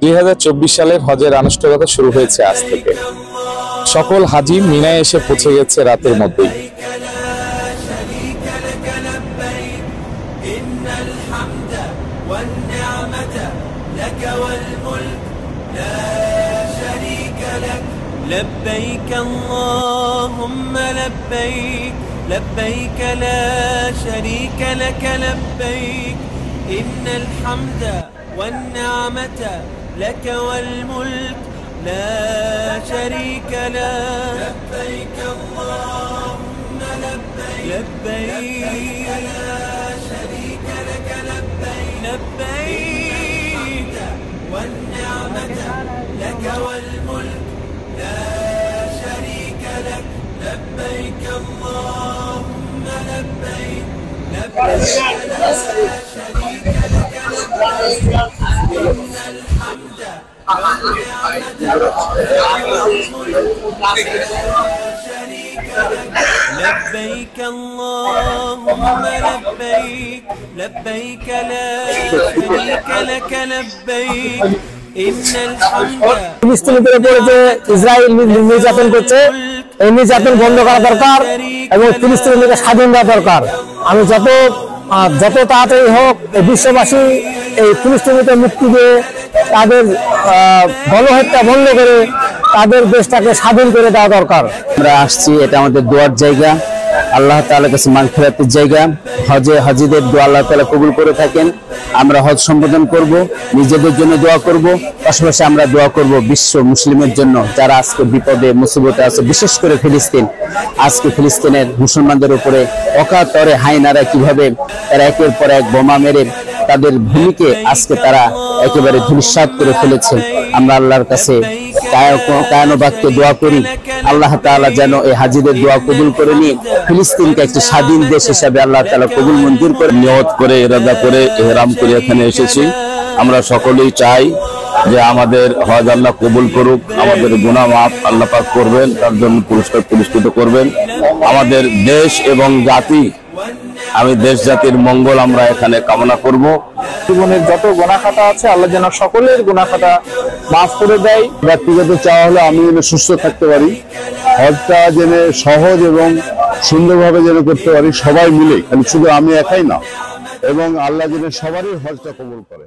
2024 সালের হজের আনুষ্ঠানিকতা শুরু হয়েছে আজ থেকে। সকল হাজি মিনায় এসে পৌঁছে গেছে রাতের মধ্যেই। لبيك اللهم لبيك لبيك لا شريك لك لبيك إن الحمد والنعمة لك والملك لا شريك لك لبيك اللهم لبيك لبيك لا شريك لك لبيك لبيك والنعمة لك والملك لا شريك لك لبيك اللهم لبيك لبيك لا شريك لك لبيك إن الحمد والنعمة لبيك اللهم لبيك لبيك لا شريك لك لبيك إن الحمد ফিলিস্তিনিদের উপরে যে ইসরায়েল নির্যাতন করছে এই নির্যাতন বন্ধ করা দরকার এবং ফিলিস্তিনিদেরকে স্বাধীন দেওয়া দরকার। আমি যত তাড়াতাড়ি হোক বিশ্ববাসী এই ফিলিস্তিনিদের মুক্তি দিয়ে তাদের গণহত্যা বন্ধ করে তাদের দেশটাকে স্বাধীন করে দেওয়া দরকার। আমরা আসছি, এটা আমাদের দোয়ার জায়গা, আল্লাহ তাআলার কাছে মাগফিরাতের জায়গা। হাজিদের দোয়া আল্লাহ তাআলা কবুল করে থাকেন। আমরা হজ সম্পাদন করব, নিজেদের জন্য দোয়া করব, পাশাপাশি আমরা দোয়া করব বিশ্ব মুসলিমের জন্য যারা আজকে বিপদে মুসিবতে আছে, বিশেষ করে ফিলিস্তিন। আজকে ফিলিস্তিনের মুসলমানদের উপরে অকাতরে হায়নারা কিভাবে তারা একের পর এক বোমা মেরে তাদের ভূমিকে আজকে তারা একেবারে ধূলিসাৎ করে ফেলেছে। আমরা আল্লাহর কাছে কায়নবাক্যে দোয়া করি, আল্লাহ তাআলা যেন এই হাজিদের দোয়া কবুল করে নিয়ে ফিলিস্তিনকে একটি স্বাধীন দেশ হিসাবে আল্লাহ তাআলা কবুল মঞ্জুর করে। নিয়ত করে ইরাদা করে ইহরাম করে এখানে এসেছি। আমরা সকলেই চাই যে আমাদের হজ আল্লাহ কবুল করুক, আমাদের গুনাহ মাফ আল্লাহ পাক করবেন, তার জন্য পুরস্কৃত করবেন। আমাদের দেশ এবং জাতি, আমি দেশ জাতির মঙ্গল আমরা এখানে কামনা করব। জীবনের যত গুনাহ খাতা আছে আল্লাহ যেন সকলের গুনাহ খাতা মাফ করে দেয়। ব্যক্তিগত চাওয়া হলো আমি যেন সুস্থ থাকতে পারি, হজটা যেন সহজ এবং সুন্দরভাবে যেন করতে পারি সবাই মিলে, শুধু আমি একাই না, এবং আল্লাহ যেন সবারই হজটা কবুল করে।